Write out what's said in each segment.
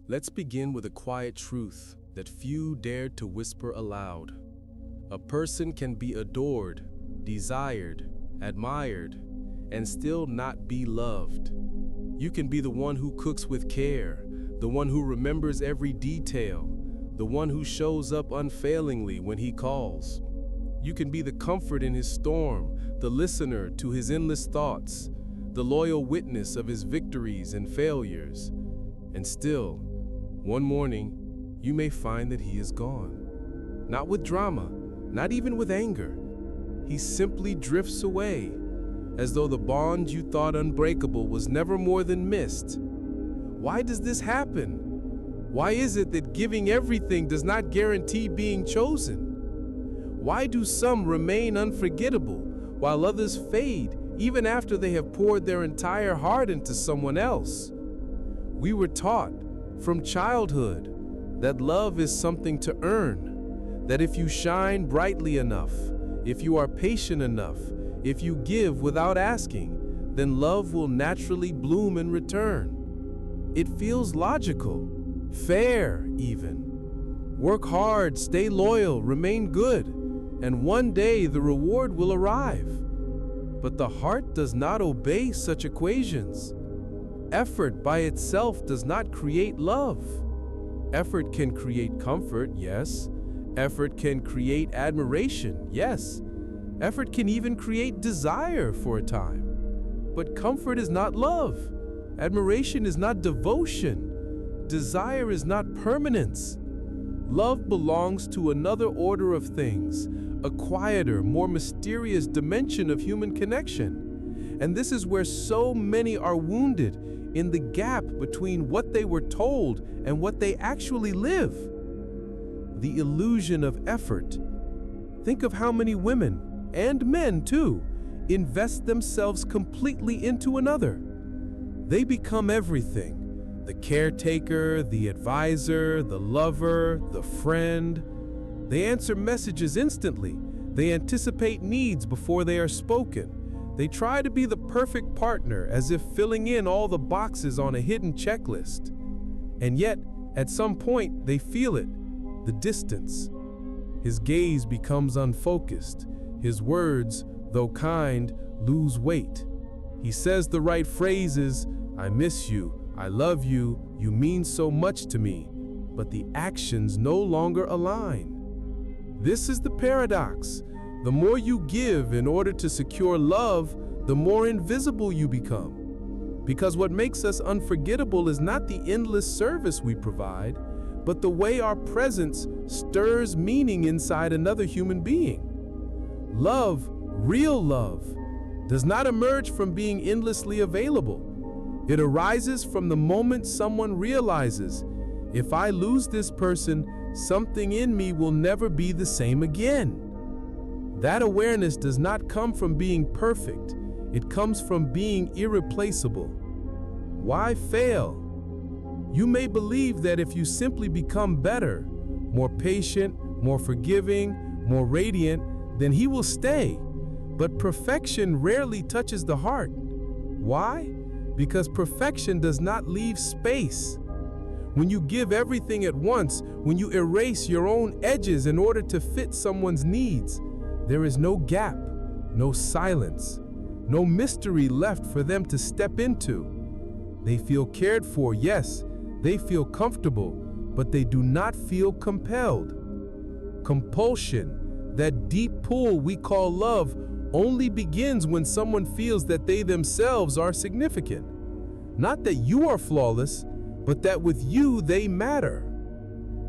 Let's begin with a quiet truth that few dared to whisper aloud. A person can be adored, desired, admired, and still not be loved. You can be the one who cooks with care, the one who remembers every detail, the one who shows up unfailingly when he calls. You can be the comfort in his storm, the listener to his endless thoughts, the loyal witness of his victories and failures. And still, one morning, you may find that he is gone. Not with drama, not even with anger. He simply drifts away, as though the bond you thought unbreakable was never more than mist. Why does this happen? Why is it that giving everything does not guarantee being chosen? Why do some remain unforgettable while others fade even after they have poured their entire heart into someone else? We were taught from childhood that love is something to earn, that if you shine brightly enough, if you are patient enough, if you give without asking, then love will naturally bloom in return. It feels logical, fair even. Work hard, stay loyal, remain good, and one day the reward will arrive. But the heart does not obey such equations. Effort by itself does not create love. Effort can create comfort, yes. Effort can create admiration, yes. Effort can even create desire for a time. But comfort is not love. Admiration is not devotion. Desire is not permanence. Love belongs to another order of things, a quieter, more mysterious dimension of human connection. And this is where so many are wounded, in the gap between what they were told and what they actually live. The illusion of effort. Think of how many women, and men too, invest themselves completely into another. They become everything. The caretaker, the advisor, the lover, the friend. They answer messages instantly. They anticipate needs before they are spoken. They try to be the perfect partner, as if filling in all the boxes on a hidden checklist. And yet, at some point, they feel it, the distance. His gaze becomes unfocused. His words, though kind, lose weight. He says the right phrases, "I miss you, I love you, you mean so much to me," but the actions no longer align. This is the paradox. The more you give in order to secure love, the more invisible you become. Because what makes us unforgettable is not the endless service we provide, but the way our presence stirs meaning inside another human being. Love, real love, does not emerge from being endlessly available. It arises from the moment someone realizes, if I lose this person, something in me will never be the same again. That awareness does not come from being perfect. It comes from being irreplaceable. Why fail? You may believe that if you simply become better, more patient, more forgiving, more radiant, then he will stay. But perfection rarely touches the heart. Why? Because perfection does not leave space. When you give everything at once, when you erase your own edges in order to fit someone's needs, there is no gap, no silence, no mystery left for them to step into. They feel cared for, yes, they feel comfortable, but they do not feel compelled. Compulsion, that deep pull we call love, only begins when someone feels that they themselves are significant. Not that you are flawless, but that with you they matter.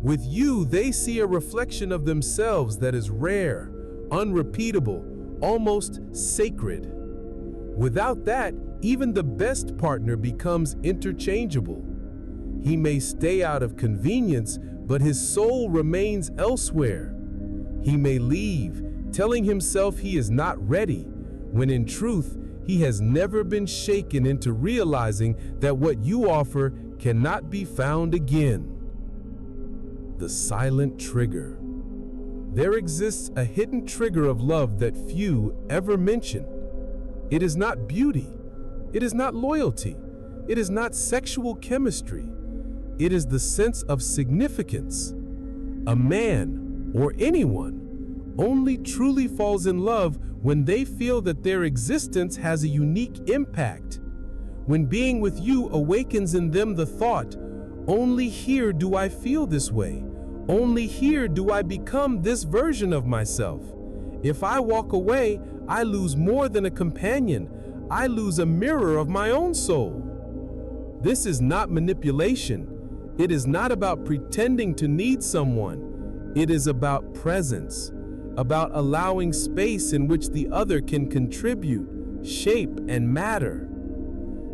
With you, they see a reflection of themselves that is rare, unrepeatable, almost sacred. Without that, even the best partner becomes interchangeable. He may stay out of convenience, but his soul remains elsewhere. He may leave, telling himself he is not ready, when in truth, he has never been shaken into realizing that what you offer cannot be found again. The silent trigger. There exists a hidden trigger of love that few ever mention. It is not beauty. It is not loyalty. It is not sexual chemistry. It is the sense of significance. A man, or anyone, only truly falls in love when they feel that their existence has a unique impact. When being with you awakens in them the thought, only here do I feel this way. Only here do I become this version of myself. If I walk away, I lose more than a companion. I lose a mirror of my own soul. This is not manipulation. It is not about pretending to need someone. It is about presence, about allowing space in which the other can contribute, shape, and matter.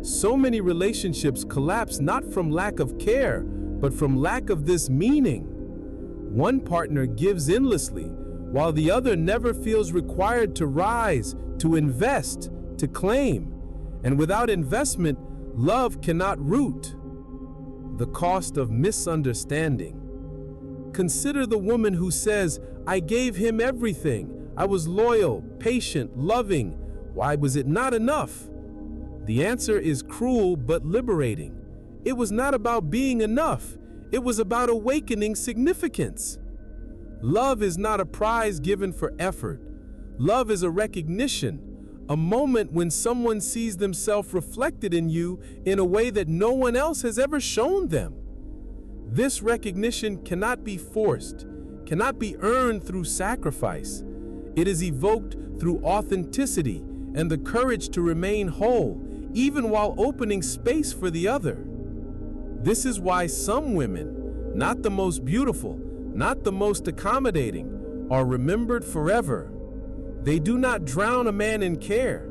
So many relationships collapse not from lack of care, but from lack of this meaning. One partner gives endlessly, while the other never feels required to rise, to invest, to claim. And without investment, love cannot root. The cost of misunderstanding. Consider the woman who says, "I gave him everything. I was loyal, patient, loving. Why was it not enough?" The answer is cruel but liberating. It was not about being enough. It was about awakening significance. Love is not a prize given for effort. Love is a recognition, a moment when someone sees themselves reflected in you in a way that no one else has ever shown them. This recognition cannot be forced, cannot be earned through sacrifice. It is evoked through authenticity and the courage to remain whole, even while opening space for the other. This is why some women, not the most beautiful, not the most accommodating, are remembered forever. They do not drown a man in care.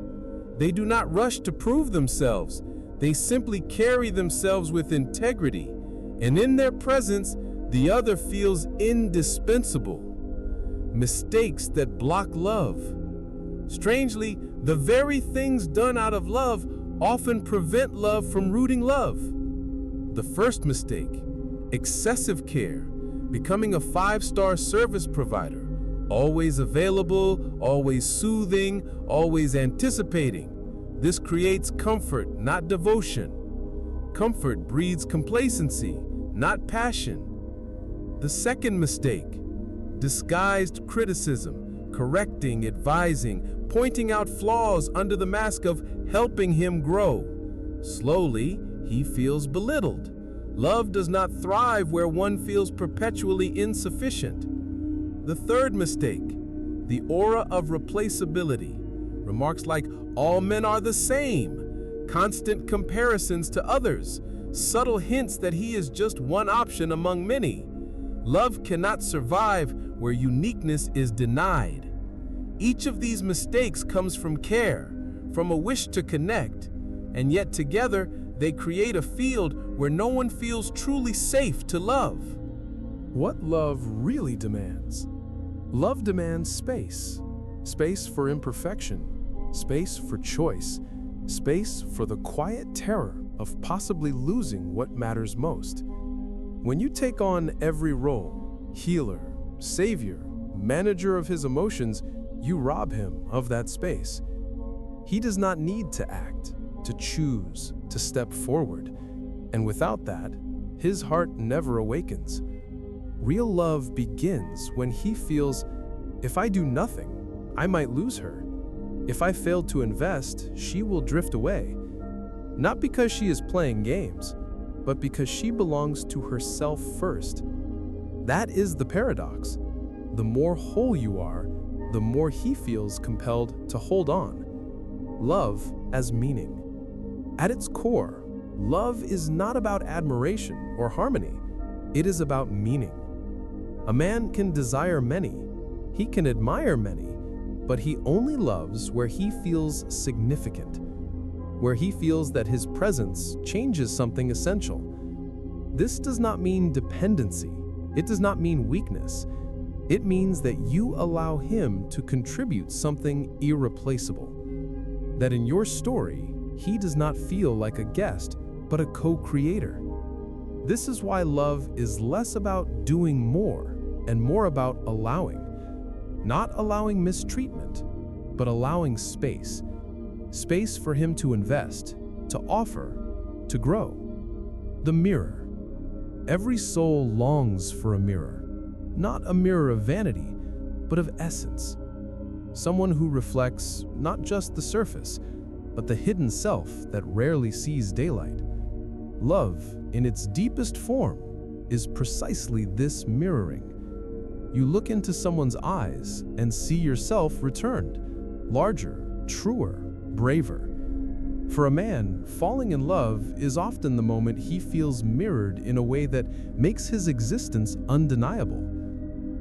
They do not rush to prove themselves. They simply carry themselves with integrity, and in their presence, the other feels indispensable. Mistakes that block love. Strangely, the very things done out of love often prevent love from rooting love. The first mistake, excessive care, becoming a 5-star service provider, always available, always soothing, always anticipating. This creates comfort, not devotion. Comfort breeds complacency, not passion. The second mistake, disguised criticism, correcting, advising, pointing out flaws under the mask of helping him grow. Slowly, he feels belittled. Love does not thrive where one feels perpetually insufficient. The third mistake, the aura of replaceability. Remarks like, "all men are the same," constant comparisons to others, subtle hints that he is just one option among many. Love cannot survive where uniqueness is denied. Each of these mistakes comes from care, from a wish to connect, and yet together they create a field where no one feels truly safe to love. What love really demands? Love demands space. Space for imperfection, space for choice, space for the quiet terror of possibly losing what matters most. When you take on every role, healer, savior, manager of his emotions, you rob him of that space. He does not need to act, to choose, to step forward. And without that, his heart never awakens. Real love begins when he feels, if I do nothing, I might lose her. If I fail to invest, she will drift away. Not because she is playing games, but because she belongs to herself first. That is the paradox. The more whole you are, the more he feels compelled to hold on. Love as meaning. At its core, love is not about admiration or harmony. It is about meaning. A man can desire many, he can admire many, but he only loves where he feels significant, where he feels that his presence changes something essential. This does not mean dependency. It does not mean weakness. It means that you allow him to contribute something irreplaceable. That in your story, he does not feel like a guest, but a co-creator. This is why love is less about doing more and more about allowing. Not allowing mistreatment, but allowing space. Space for him to invest, to offer, to grow. The mirror. Every soul longs for a mirror, not a mirror of vanity, but of essence. Someone who reflects not just the surface, but the hidden self that rarely sees daylight. Love, in its deepest form, is precisely this mirroring. You look into someone's eyes and see yourself returned, larger, truer, braver. For a man, falling in love is often the moment he feels mirrored in a way that makes his existence undeniable.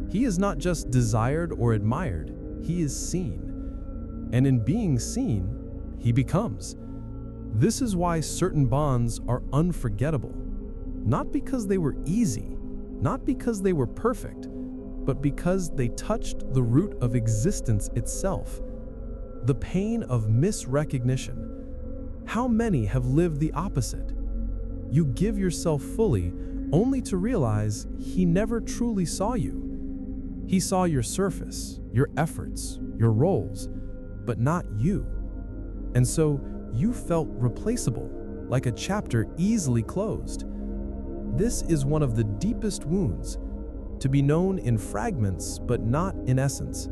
He is not just desired or admired, he is seen. And in being seen, he becomes. This is why certain bonds are unforgettable. Not because they were easy, not because they were perfect, but because they touched the root of existence itself. The pain of misrecognition. How many have lived the opposite? You give yourself fully, only to realize he never truly saw you. He saw your surface, your efforts, your roles, but not you. And so you felt replaceable, like a chapter easily closed. This is one of the deepest wounds, to be known in fragments but not in essence,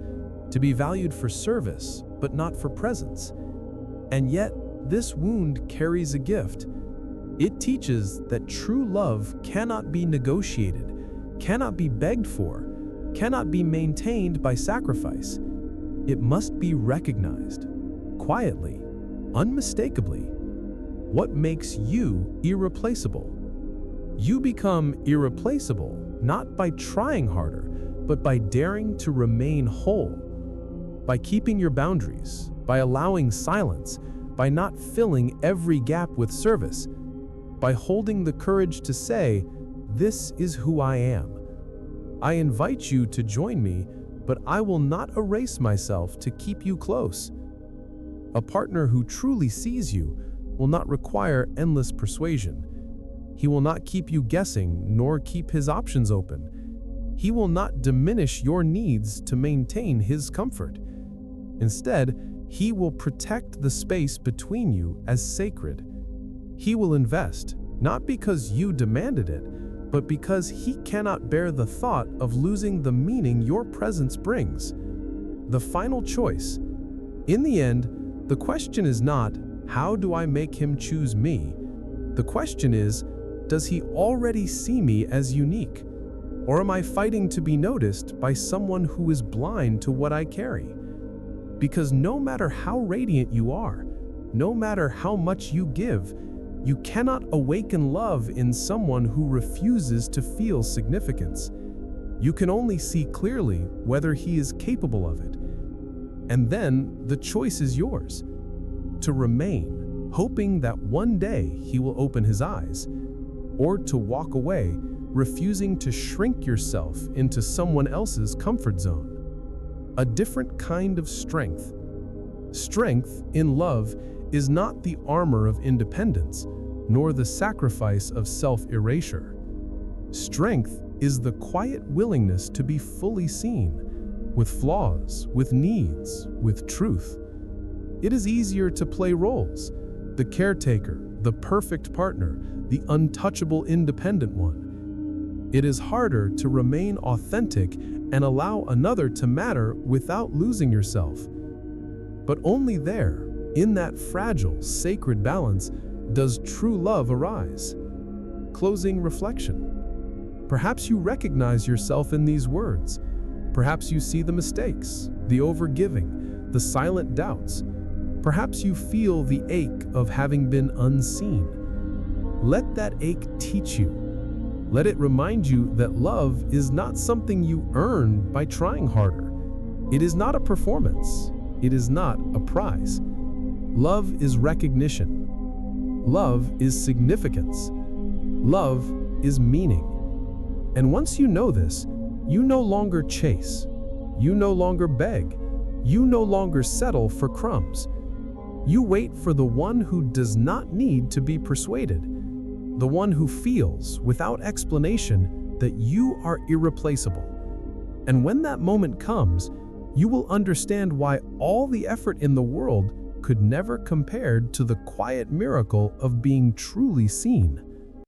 to be valued for service but not for presence. And yet, this wound carries a gift. It teaches that true love cannot be negotiated, cannot be begged for, cannot be maintained by sacrifice. It must be recognized, quietly, unmistakably. What makes you irreplaceable? You become irreplaceable not by trying harder, but by daring to remain whole, by keeping your boundaries, by allowing silence, by not filling every gap with service, by holding the courage to say, "This is who I am. I invite you to join me, but I will not erase myself to keep you close." A partner who truly sees you will not require endless persuasion. He will not keep you guessing, nor keep his options open. He will not diminish your needs to maintain his comfort. Instead, he will protect the space between you as sacred. He will invest, not because you demanded it, but because he cannot bear the thought of losing the meaning your presence brings. The final choice. In the end, the question is not, how do I make him choose me? The question is, does he already see me as unique? Or am I fighting to be noticed by someone who is blind to what I carry? Because no matter how radiant you are, no matter how much you give, you cannot awaken love in someone who refuses to feel significance. You can only see clearly whether he is capable of it. And then the choice is yours. To remain, hoping that one day he will open his eyes, or to walk away, refusing to shrink yourself into someone else's comfort zone. A different kind of strength. Strength in love is not the armor of independence, nor the sacrifice of self-erasure. Strength is the quiet willingness to be fully seen, with flaws, with needs, with truth. It is easier to play roles, the caretaker, the perfect partner, the untouchable independent one. It is harder to remain authentic and allow another to matter without losing yourself. But only there, in that fragile, sacred balance, does true love arise. Closing reflection. Perhaps you recognize yourself in these words. Perhaps you see the mistakes, the overgiving, the silent doubts. Perhaps you feel the ache of having been unseen. Let that ache teach you. Let it remind you that love is not something you earn by trying harder. It is not a performance. It is not a prize. Love is recognition. Love is significance. Love is meaning. And once you know this, you no longer chase. You no longer beg. You no longer settle for crumbs. You wait for the one who does not need to be persuaded, the one who feels, without explanation, that you are irreplaceable. And when that moment comes, you will understand why all the effort in the world could never compare to the quiet miracle of being truly seen.